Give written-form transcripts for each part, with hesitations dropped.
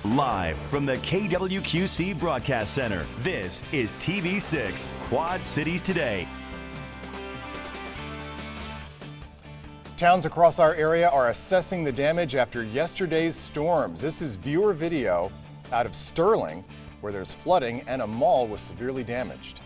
Live from the KWQC Broadcast Center, this is TV6 Quad Cities Today. Towns across our area are assessing the damage after yesterday's storms. This is viewer video out of Sterling, where there's flooding and a mall was severely damaged.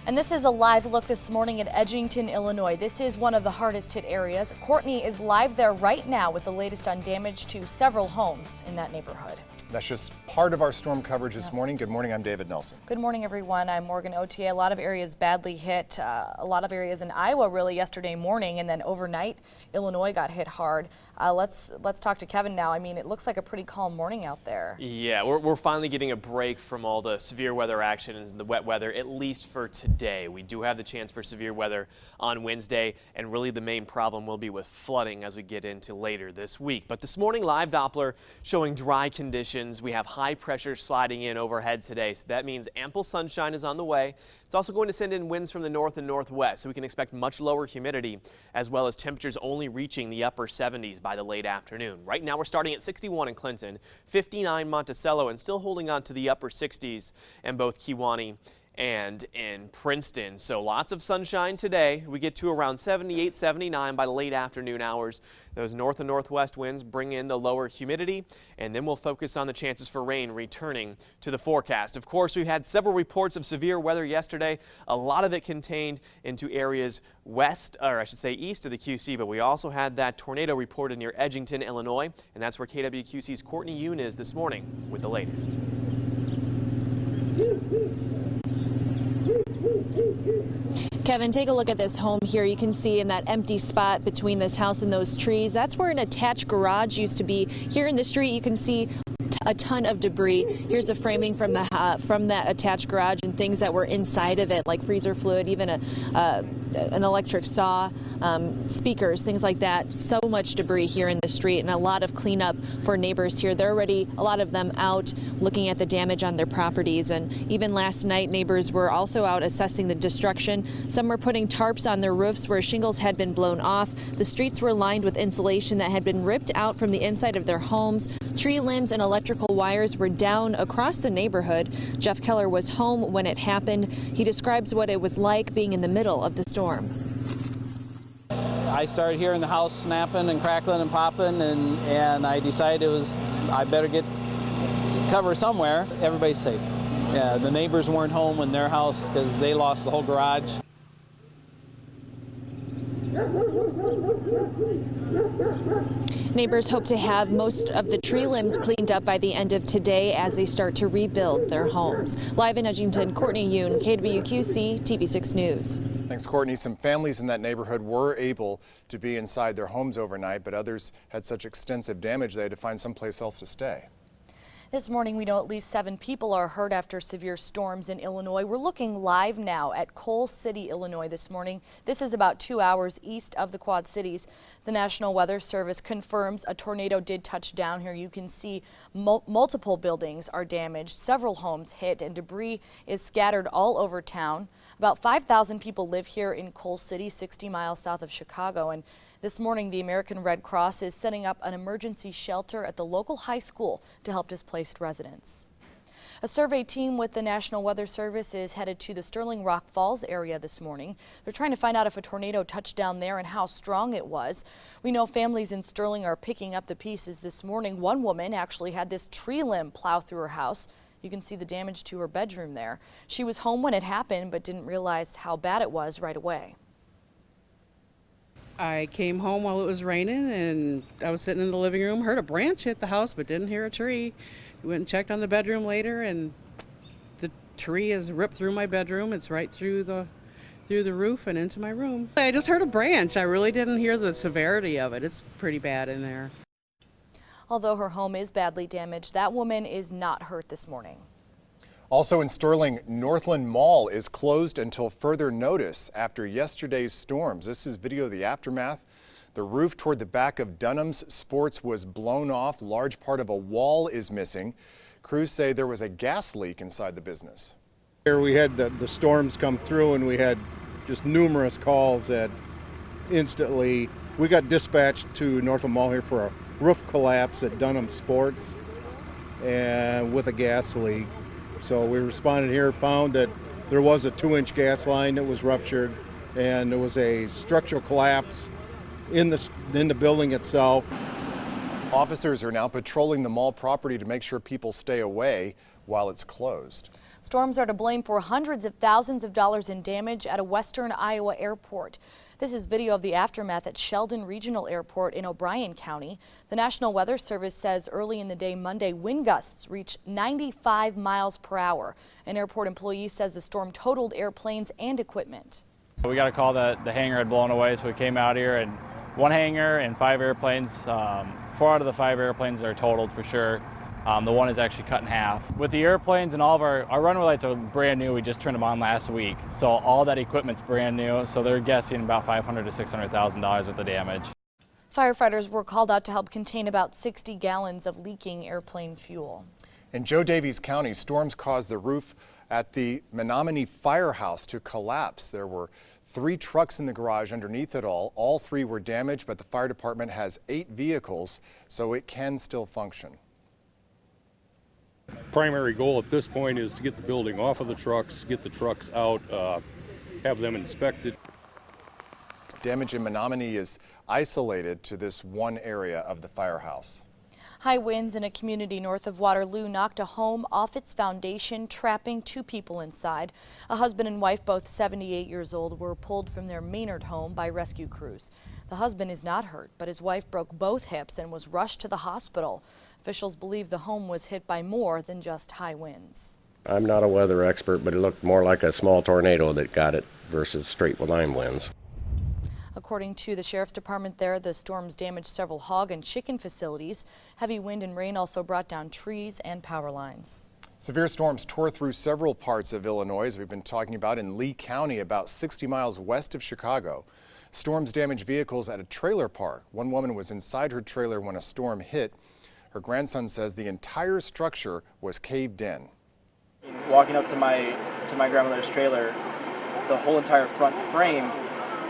And this is a live look this morning at Edgington, Illinois. This is one of the hardest hit areas. Courtney is live there right now with the latest on damage to several homes in that neighborhood. That's just part of our storm coverage this morning. Good morning, I'm David Nelson. Good morning, everyone. I'm Morgan OTA. A lot of areas badly hit. A lot of areas in Iowa really yesterday morning, and then overnight, Illinois got hit hard. Let's talk to Kevin now. I mean, it looks like a pretty calm morning out there. Yeah, we're finally getting a break from all the severe weather action and the wet weather, at least for today. We do have the chance for severe weather on Wednesday, and really the main problem will be with flooding as we get into later this week. But this morning, live Doppler showing dry conditions. We have high pressure sliding in overhead today, so that means ample sunshine is on the way. It's also going to send in winds from the north and northwest, so we can expect much lower humidity, as well as temperatures only reaching the upper 70s by the late afternoon. Right now we're starting at 61 in Clinton, 59 Monticello, and still holding on to the upper 60s in both Kewanee and in Princeton. So lots of sunshine today. We get to around 78, 79 by the late afternoon hours. Those north and northwest winds bring in the lower humidity, and then we'll focus on the chances for rain returning to the forecast. Of course, we've had several reports of severe weather yesterday, a lot of it contained into areas west, or I should say east of the QC, but we also had that tornado reported near Edgington, Illinois, and that's where KWQC's Courtney Yoon is this morning with the latest. Kevin, take a look at this home here. You can see in that empty spot between this house and those trees, that's where an attached garage used to be. Here in the street, you can see a ton of debris. Here's the framing from that attached garage and things that were inside of it, like freezer fluid, even an electric saw, speakers, things like that. So much debris here in the street, and a lot of cleanup for neighbors here. They're already, a lot of them, out looking at the damage on their properties. And even last night, neighbors were also out assessing the destruction. Some were putting tarps on their roofs where shingles had been blown off. The streets were lined with insulation that had been ripped out from the inside of their homes. Tree limbs and electrical wires were down across the neighborhood. Jeff Keller was home when it happened. He describes what it was like being in the middle of the storm. I started hearing the house snapping and crackling and popping, and I decided I better get cover somewhere. Everybody's safe. Yeah, the neighbors weren't home in their house because they lost the whole garage. Neighbors hope to have most of the tree limbs cleaned up by the end of today as they start to rebuild their homes. Live in Edgington, Courtney Yoon, KWQC, TV6 News. Thanks, Courtney. Some families in that neighborhood were able to be inside their homes overnight, but others had such extensive damage they had to find someplace else to stay. This morning, we know at least 7 people are hurt after severe storms in Illinois. We're looking live now at Coal City, Illinois this morning. This is about 2 hours east of the Quad Cities. The National Weather Service confirms a tornado did touch down here. You can see multiple buildings are damaged, several homes hit, and debris is scattered all over town. About 5,000 people live here in Coal City, 60 miles south of Chicago. And this morning, the American Red Cross is setting up an emergency shelter at the local high school to help displaced residents. A survey team with the National Weather Service is headed to the Sterling Rock Falls area this morning. They're trying to find out if a tornado touched down there and how strong it was. We know families in Sterling are picking up the pieces this morning. One woman actually had this tree limb plow through her house. You can see the damage to her bedroom there. She was home when it happened, but didn't realize how bad it was right away. I came home while it was raining, and I was sitting in the living room, heard a branch hit the house, but didn't hear a tree. We went and checked on the bedroom later, and the tree is ripped through my bedroom. It's right through the roof and into my room. I just heard a branch. I really didn't hear the severity of it. It's pretty bad in there. Although her home is badly damaged, that woman is not hurt this morning. Also in Sterling, Northland Mall is closed until further notice after yesterday's storms. This is video of the aftermath. The roof toward the back of Dunham's Sports was blown off. Large part of a wall is missing. Crews say there was a gas leak inside the business. Here we had the storms come through, and we had just numerous calls that instantly we got dispatched to Northland Mall here for a roof collapse at Dunham Sports. and with a gas leak. So we responded here, found that there was a 2-inch gas line that was ruptured, and there was a structural collapse in the building itself. Officers are now patrolling the mall property to make sure people stay away while it's closed. Storms are to blame for hundreds of thousands of dollars in damage at a western Iowa airport. This is video of the aftermath at Sheldon Regional Airport in O'Brien County. The National Weather Service says early in the day Monday, wind gusts reached 95 miles per hour. An airport employee says the storm totaled airplanes and equipment. We got a call that the hangar had blown away, so we came out here, and one hangar and 5 airplanes. 4 out of the 5 airplanes are totaled for sure. The one is actually cut in half. With the airplanes and all of our runway lights are brand new. We just turned them on last week. So all that equipment's brand new. So they're guessing about $500,000 to $600,000 worth of damage. Firefighters were called out to help contain about 60 gallons of leaking airplane fuel. In Joe Daviess County, storms caused the roof at the Menominee Firehouse to collapse. There were 3 trucks in the garage underneath it all. All 3 were damaged, but the fire department has 8 vehicles, so it can still function. Primary goal at this point is to get the building off of the trucks, get the trucks out, have them inspected. Damage in Menominee is isolated to this one area of the firehouse. High winds in a community north of Waterloo knocked a home off its foundation, trapping 2 people inside. A husband and wife, both 78 years old, were pulled from their Maynard home by rescue crews. The husband is not hurt, but his wife broke both hips and was rushed to the hospital. Officials believe the home was hit by more than just high winds. I'm not a weather expert, but it looked more like a small tornado that got it versus straight line winds. According to the Sheriff's Department there, the storms damaged several hog and chicken facilities. Heavy wind and rain also brought down trees and power lines. Severe storms tore through several parts of Illinois, as we've been talking about in Lee County, about 60 miles west of Chicago. Storms damaged vehicles at a trailer park. One woman was inside her trailer when a storm hit. Her grandson says the entire structure was caved in. Walking up to my grandmother's trailer, the whole entire front frame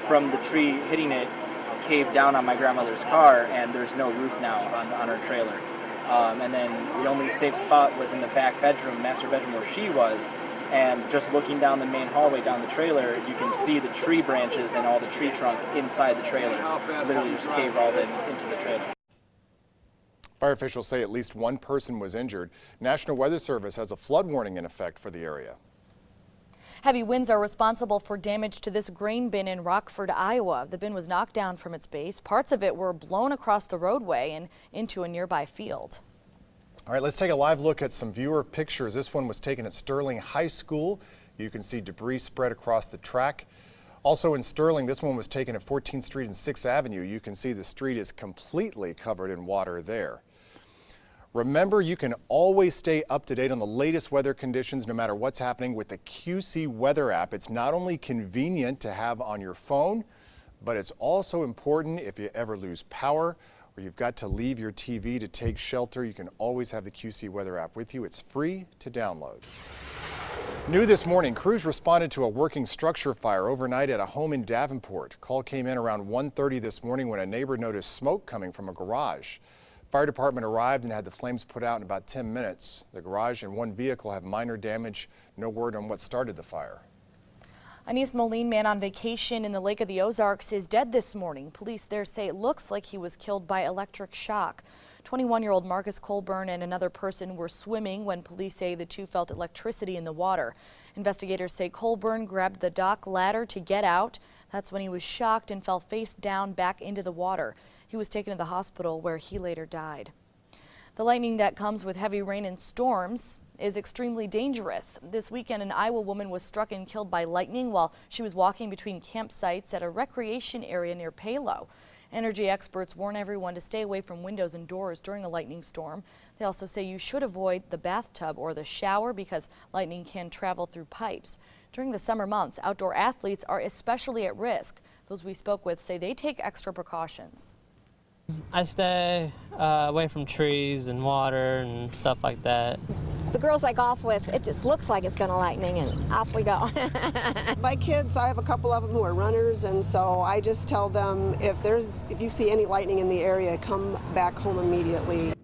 from the tree hitting it caved down on my grandmother's car, and there's no roof now on her trailer. And then the only safe spot was in the back bedroom, master bedroom where she was. And just looking down the main hallway down the trailer, you can see the tree branches and all the tree trunk inside the trailer. Literally just caved all into the trailer. Fire officials say at least 1 person was injured. National Weather Service has a flood warning in effect for the area. Heavy winds are responsible for damage to this grain bin in Rockford, Iowa. The bin was knocked down from its base. Parts of it were blown across the roadway and into a nearby field. All right, let's take a live look at some viewer pictures. This one was taken at Sterling High School. You can see debris spread across the track. Also in Sterling, this one was taken at 14th Street and 6th Avenue. You can see the street is completely covered in water there. Remember, you can always stay up to date on the latest weather conditions no matter what's happening with the QC weather app. It's not only convenient to have on your phone, but it's also important if you ever lose power or you've got to leave your TV to take shelter. You can always have the QC weather app with you. It's free to download. New this morning, crews responded to a working structure fire overnight at a home in Davenport. Call came in around 1:30 this morning when a neighbor noticed smoke coming from a garage. Fire department arrived and had the flames put out in about 10 minutes. The garage and 1 vehicle have minor damage. No word on what started the fire. An East Moline man on vacation in the Lake of the Ozarks is dead this morning. Police there say it looks like he was killed by electric shock. 21-year-old Marcus Colburn and another person were swimming when police say the 2 felt electricity in the water. Investigators say Colburn grabbed the dock ladder to get out. That's when he was shocked and fell face down back into the water. He was taken to the hospital where he later died. The lightning that comes with heavy rain and storms is extremely dangerous. This weekend, an Iowa woman was struck and killed by lightning while she was walking between campsites at a recreation area near Palo. Energy experts warn everyone to stay away from windows and doors during a lightning storm. They also say you should avoid the bathtub or the shower because lightning can travel through pipes. During the summer months, outdoor athletes are especially at risk. Those we spoke with say they take extra precautions. I stay away from trees and water and stuff like that. The girls I golf with, it just looks like it's going to lightning and off we go. My kids, I have a couple of them who are runners, and so I just tell them if you see any lightning in the area, come back home immediately.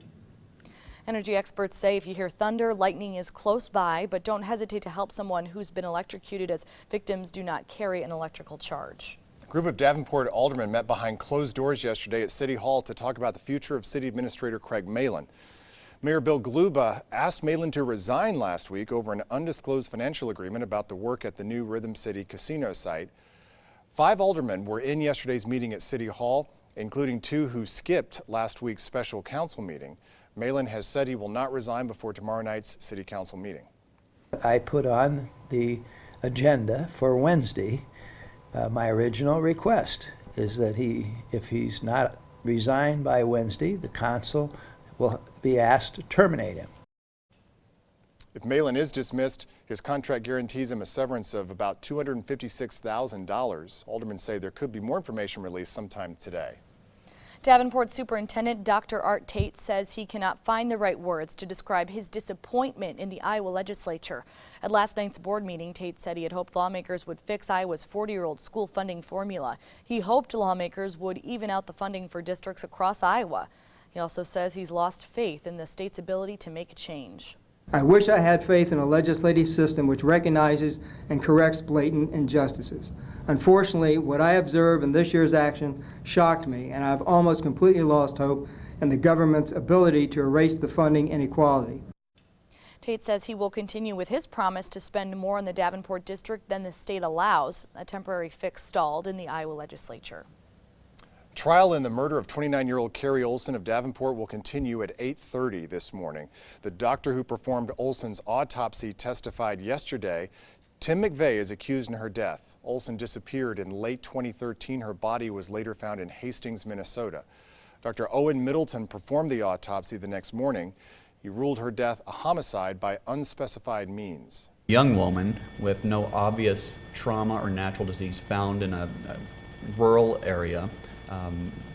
Energy experts say if you hear thunder, lightning is close by, but don't hesitate to help someone who's been electrocuted, as victims do not carry an electrical charge. A group of Davenport aldermen met behind closed doors yesterday at City Hall to talk about the future of City Administrator Craig Malin. Mayor Bill Gluba asked Malin to resign last week over an undisclosed financial agreement about the work at the new Rhythm City casino site. 5 aldermen were in yesterday's meeting at City Hall, including 2 who skipped last week's special council meeting. Malin has said he will not resign before tomorrow night's City Council meeting. I put on the agenda for Wednesday. My original request is that if he's not resigned by Wednesday, the council will be asked to terminate him. If Malin is dismissed, his contract guarantees him a severance of about $256,000. Aldermen say there could be more information released sometime today. Davenport Superintendent Dr. Art Tate says he cannot find the right words to describe his disappointment in the Iowa legislature. At last night's board meeting, Tate said he had hoped lawmakers would fix Iowa's 40-year-old school funding formula. He hoped lawmakers would even out the funding for districts across Iowa. He also says he's lost faith in the state's ability to make a change. I wish I had faith in a legislative system which recognizes and corrects blatant injustices. Unfortunately, what I observed in this year's action shocked me, and I've almost completely lost hope in the government's ability to erase the funding inequality. Tate says he will continue with his promise to spend more in the Davenport district than the state allows. A temporary fix stalled in the Iowa legislature. Trial in the murder of 29-year-old Carrie Olson of Davenport will continue at 8:30 this morning. The doctor who performed Olson's autopsy testified yesterday. Tim McVeigh is accused in her death. Olson disappeared in late 2013. Her body was later found in Hastings, Minnesota. Dr. Owen Middleton performed the autopsy the next morning. He ruled her death a homicide by unspecified means. Young woman with no obvious trauma or natural disease found in a rural area.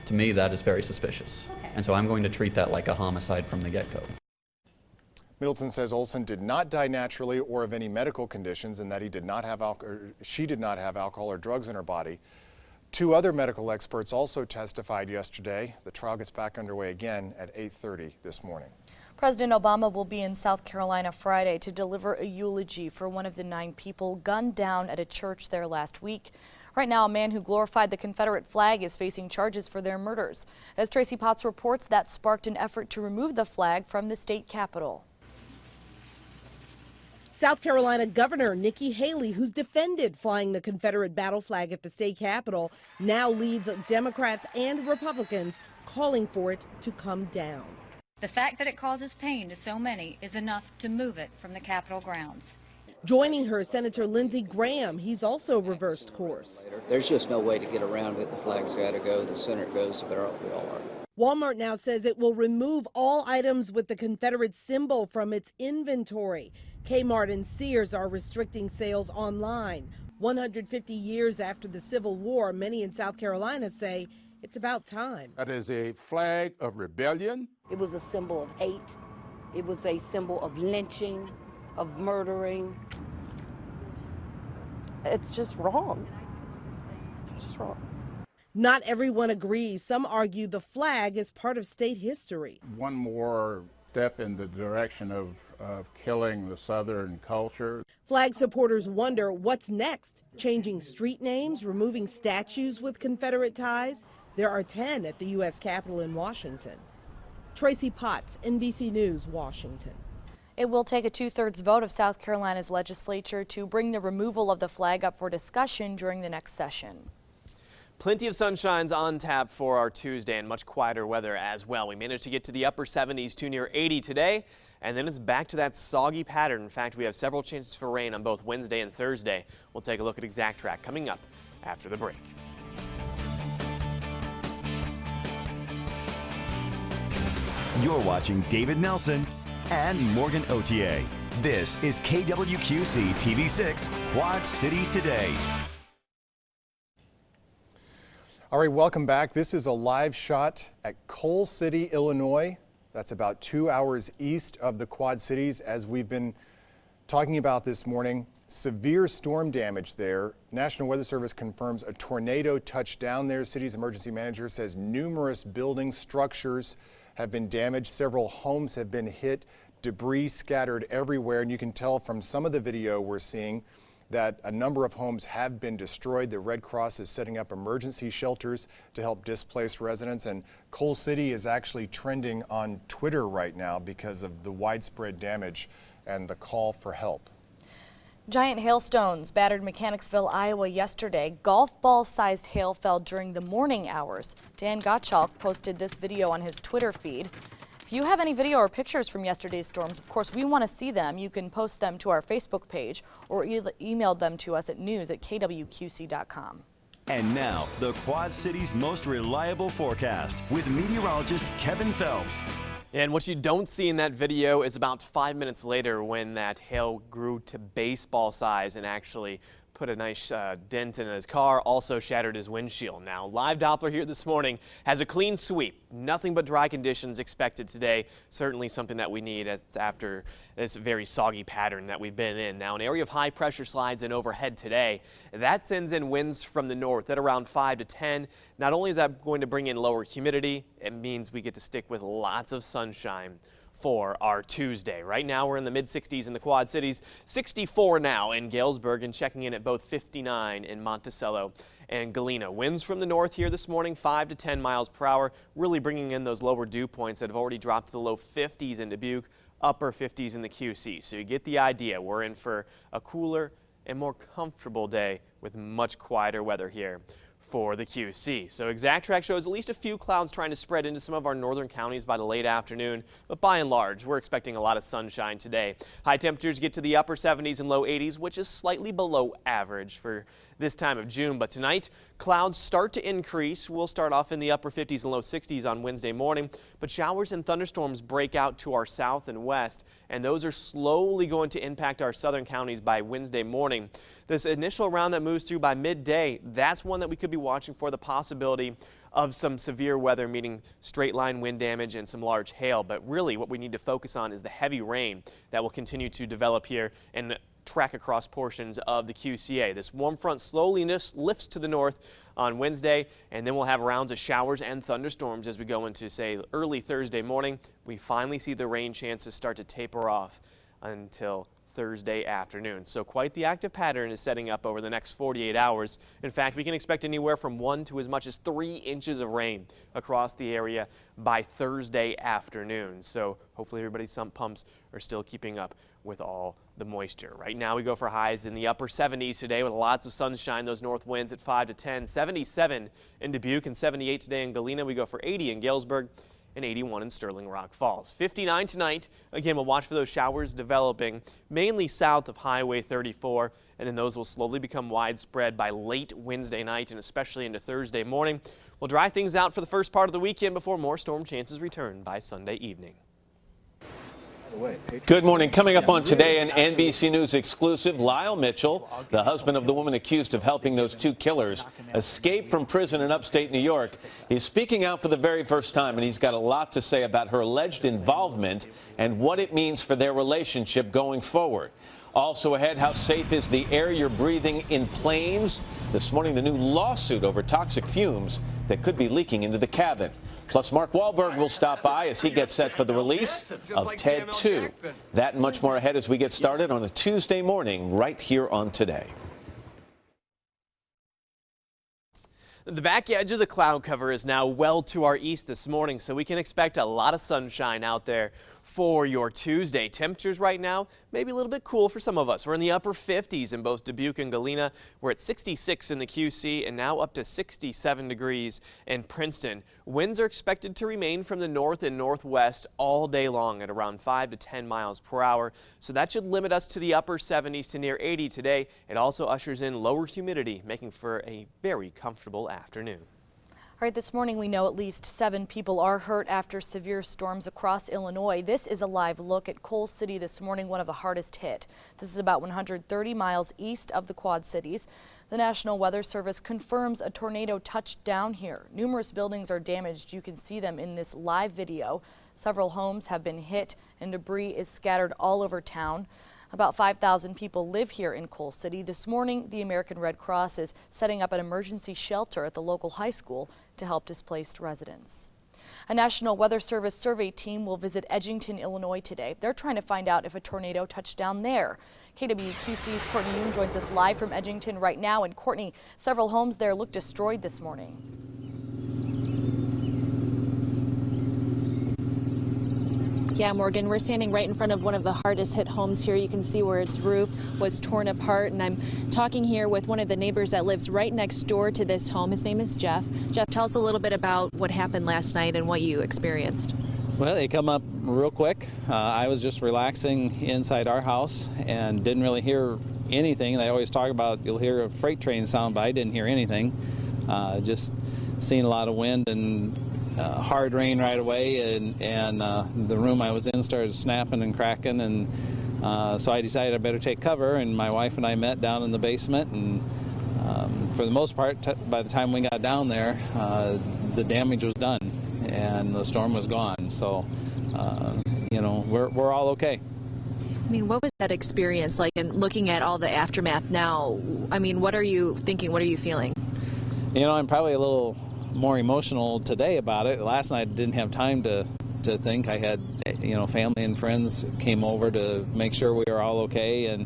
To me, that is very suspicious. Okay. And so I'm going to treat that like a homicide from the get-go. Middleton says Olson did not die naturally or of any medical conditions, and that she did not have alcohol or drugs in her body. 2 other medical experts also testified yesterday. The trial gets back underway again at 8:30 this morning. President Obama will be in South Carolina Friday to deliver a eulogy for one of the 9 people gunned down at a church there last week. Right now, a man who glorified the Confederate flag is facing charges for their murders. As Tracy Potts reports, that sparked an effort to remove the flag from the state capitol. South Carolina Governor Nikki Haley, who's defended flying the Confederate battle flag at the state capitol, now leads Democrats and Republicans calling for it to come down. The fact that it causes pain to so many is enough to move it from the Capitol grounds. Joining her, Senator Lindsey Graham. He's also reversed course. There's just no way to get around it. The flag's got to go. The Senate goes, the better off we all are. Walmart now says it will remove all items with the Confederate symbol from its inventory. Kmart and Sears are restricting sales online. 150 years after the Civil War, many in South Carolina say it's about time. That is a flag of rebellion. It was a symbol of hate. It was a symbol of lynching, of murdering. It's just wrong. It's just wrong. Not everyone agrees. Some argue the flag is part of state history. One more step in the direction of killing the Southern culture. Flag supporters wonder what's next. Changing street names, removing statues with Confederate ties. There are 10 at the U.S. Capitol in Washington. Tracy Potts, NBC News, Washington. It will take a 2/3 vote of South Carolina's legislature to bring the removal of the flag up for discussion during the next session. Plenty of sunshines on tap for our Tuesday and much quieter weather as well. We managed to get to the upper 70s to near 80 today, and then it's back to that soggy pattern. In fact, we have several chances for rain on both Wednesday and Thursday. We'll take a look at Exact Track coming up after the break. You're watching David Nelson and Morgan Otier. This is KWQC TV6 Quad Cities Today. All right, welcome back. This is a live shot at Coal City, Illinois. That's about 2 hours east of the Quad Cities. As we've been talking about this morning, severe storm damage there. National Weather Service confirms a tornado touched down there. City's emergency manager says numerous buildings, structures have been damaged. Several homes have been hit, debris scattered everywhere, and you can tell from some of the video we're seeing that a number of homes have been destroyed. The Red Cross is setting up emergency shelters to help displaced residents, and Coal City is actually trending on Twitter right now because of the widespread damage and the call for help. Giant hailstones battered Mechanicsville, Iowa yesterday. Golf ball-sized hail fell during the morning hours. Dan Gottschalk posted this video on his Twitter feed. If you have any video or pictures from yesterday's storms, of course, we want to see them. You can post them to our Facebook page or email them to us at news@kwqc.com. And now, the Quad Cities' most reliable forecast with meteorologist Kevin Phelps. And what you don't see in that video is about 5 minutes later when that hail grew to baseball size and actually put a nice dent in his car, also shattered his windshield. Now, live Doppler here this morning has a clean sweep. Nothing but dry conditions expected today. Certainly something that we need after this very soggy pattern that we've been in. Now, an area of high pressure slides in overhead today. That sends in winds from the north at around 5 to 10. Not only is that going to bring in lower humidity, it means we get to stick with lots of sunshine for our Tuesday. Right now we're in the mid-60s in the Quad Cities, 64 now in Galesburg, and checking in at both 59 in Monticello and Galena. Winds from the north here this morning, 5 to 10 miles per hour, really bringing in those lower dew points that have already dropped to the low 50s in Dubuque, upper 50s in the QC. So you get the idea. We're in for a cooler and more comfortable day with much quieter weather here for the QC. So ExactTrack shows at least a few clouds trying to spread into some of our northern counties by the late afternoon, but by and large, we're expecting a lot of sunshine today. High temperatures get to the upper 70s and low 80s, which is slightly below average for this time of June. But tonight, clouds start to increase. We'll start off in the upper 50s and low 60s on Wednesday morning, but showers and thunderstorms break out to our south and west, and those are slowly going to impact our southern counties by Wednesday morning. This initial round that moves through by midday, that's one that we could be watching for the possibility of some severe weather, meaning straight line wind damage and some large hail. But really what we need to focus on is the heavy rain that will continue to develop here and track across portions of the QCA. This warm front slowly lifts to the north on Wednesday, and then we'll have rounds of showers and thunderstorms as we go into, say, early Thursday morning. We finally see the rain chances start to taper off until Thursday afternoon. So quite the active pattern is setting up over the next 48 hours. In fact, we can expect anywhere from 1 to as much as 3 inches of rain across the area by Thursday afternoon. So hopefully everybody's sump pumps are still keeping up with all the moisture. Right now we go for highs in the upper 70s today with lots of sunshine, those north winds at 5 to 10, 77 in Dubuque and 78 today in Galena. We go for 80 in Galesburg and 81 in Sterling Rock Falls. 59 tonight. Again, we'll watch for those showers developing mainly south of Highway 34, and then those will slowly become widespread by late Wednesday night and especially into Thursday morning. We'll dry things out for the first part of the weekend before more storm chances return by Sunday evening. Good morning. Coming up on today, an NBC News exclusive, Lyle Mitchell, the husband of the woman accused of helping those 2 killers escape from prison in upstate New York, is speaking out for the very first time, and he's got a lot to say about her alleged involvement and what it means for their relationship going forward. Also ahead, how safe is the air you're breathing in planes? This morning, the new lawsuit over toxic fumes that could be leaking into the cabin. Plus, Mark Wahlberg will stop by as he gets set for the release of Ted 2. That and much more ahead as we get started on a Tuesday morning right here on Today. The back edge of the cloud cover is now well to our east this morning, so we can expect a lot of sunshine out there for your Tuesday. Temperatures right now, maybe a little bit cool for some of us. We're in the upper 50s in both Dubuque and Galena. We're at 66 in the QC and now up to 67 degrees in Princeton. Winds are expected to remain from the north and northwest all day long at around 5 to 10 miles per hour. So that should limit us to the upper 70s to near 80 today. It also ushers in lower humidity, making for a very comfortable afternoon. All right, this morning we know at least 7 people are hurt after severe storms across Illinois. This is a live look at Coal City this morning, one of the hardest hit. This is about 130 miles east of the Quad Cities. The National Weather Service confirms a tornado touched down here. Numerous buildings are damaged. You can see them in this live video. Several homes have been hit and debris is scattered all over town. About 5,000 people live here in Coal City. This morning, the American Red Cross is setting up an emergency shelter at the local high school to help displaced residents. A National Weather Service survey team will visit Edgington, Illinois today. They're trying to find out if a tornado touched down there. KWQC's Courtney Yoon joins us live from Edgington right now. And Courtney, several homes there look destroyed this morning. Yeah, Morgan, we're standing right in front of one of the hardest hit homes here. You can see where its roof was torn apart, and I'm talking here with one of the neighbors that lives right next door to this home. His name is Jeff. Jeff, tell us a little bit about what happened last night and what you experienced. Well, they come up real quick. I was just relaxing inside our house and didn't really hear anything. They always talk about you'll hear a freight train sound, but I didn't hear anything. Just seeing a lot of wind and hard rain right away, and the room I was in started snapping and cracking, and so I decided I better take cover, and my wife and I met down in the basement, and for the most part, by the time we got down there, the damage was done and the storm was gone. So you know, we're all okay. I mean, what was that experience like, and looking at all the aftermath now? I mean, what are you thinking? What are you feeling? You know, I'm probably a little more emotional today about it. Last night I didn't have time to think. I had, you know, family and friends came over to make sure we were all okay, and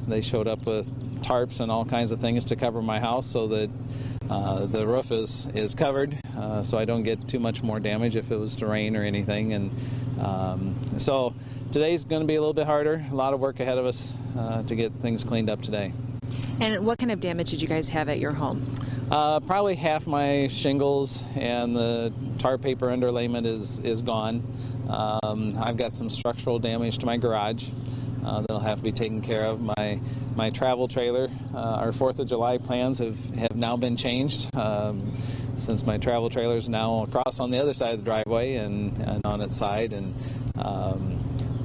they showed up with tarps and all kinds of things to cover my house so that the roof is covered, so I don't get too much more damage if it was to rain or anything. And so today's going to be a little bit harder. A lot of work ahead of us to get things cleaned up today. And what kind of damage did you guys have at your home? Probably half my shingles and the tar paper underlayment is gone. I've got some structural damage to my garage that'll have to be taken care of. My travel trailer, our 4th of July plans have now been changed, since my travel trailer is now across on the other side of the driveway and on its side. And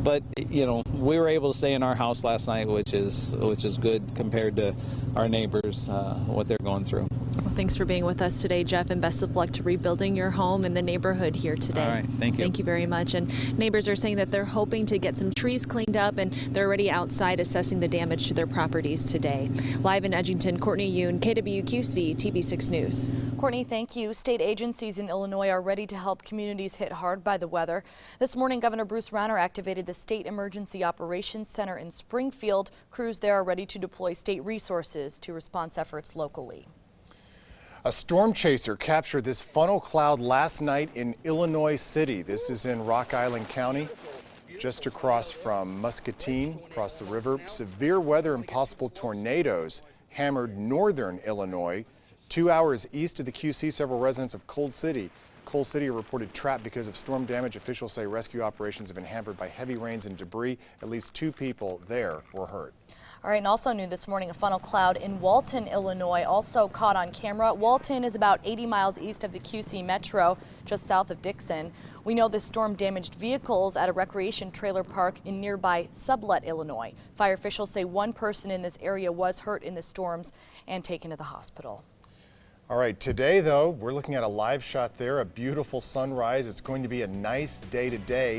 but you know, we were able to stay in our house last night, which is good compared to our neighbors, what they're going through. Well, thanks for being with us today, Jeff, and best of luck to rebuilding your home and the neighborhood here today. All right, thank you. Thank you very much. And neighbors are saying that they're hoping to get some trees cleaned up, and they're already outside assessing the damage to their properties today. Live in Edgington, Courtney Yoon, KWQC TV6 News. Courtney, thank you. State agencies in Illinois are ready to help communities hit hard by the weather. This morning, Governor Bruce Rauner activated the State Emergency Operations Center in Springfield. Crews there are ready to deploy state resources to response efforts locally. A storm chaser captured this funnel cloud last night in Illinois City. This is in Rock Island County, just across from Muscatine, across the river. Severe weather and possible tornadoes hammered northern Illinois. 2 hours east of the QC, several residents of Coal City are reported trapped because of storm damage. Officials say rescue operations have been hampered by heavy rains and debris. At least 2 people there were hurt. All right, and also new this morning, a funnel cloud in Walton, Illinois, also caught on camera. Walton is about 80 miles east of the QC Metro, just south of Dixon. We know this storm damaged vehicles at a recreation trailer park in nearby Sublet, Illinois. Fire officials say 1 person in this area was hurt in the storms and taken to the hospital. All right, today though, we're looking at a live shot there, a beautiful sunrise. It's going to be a nice day today.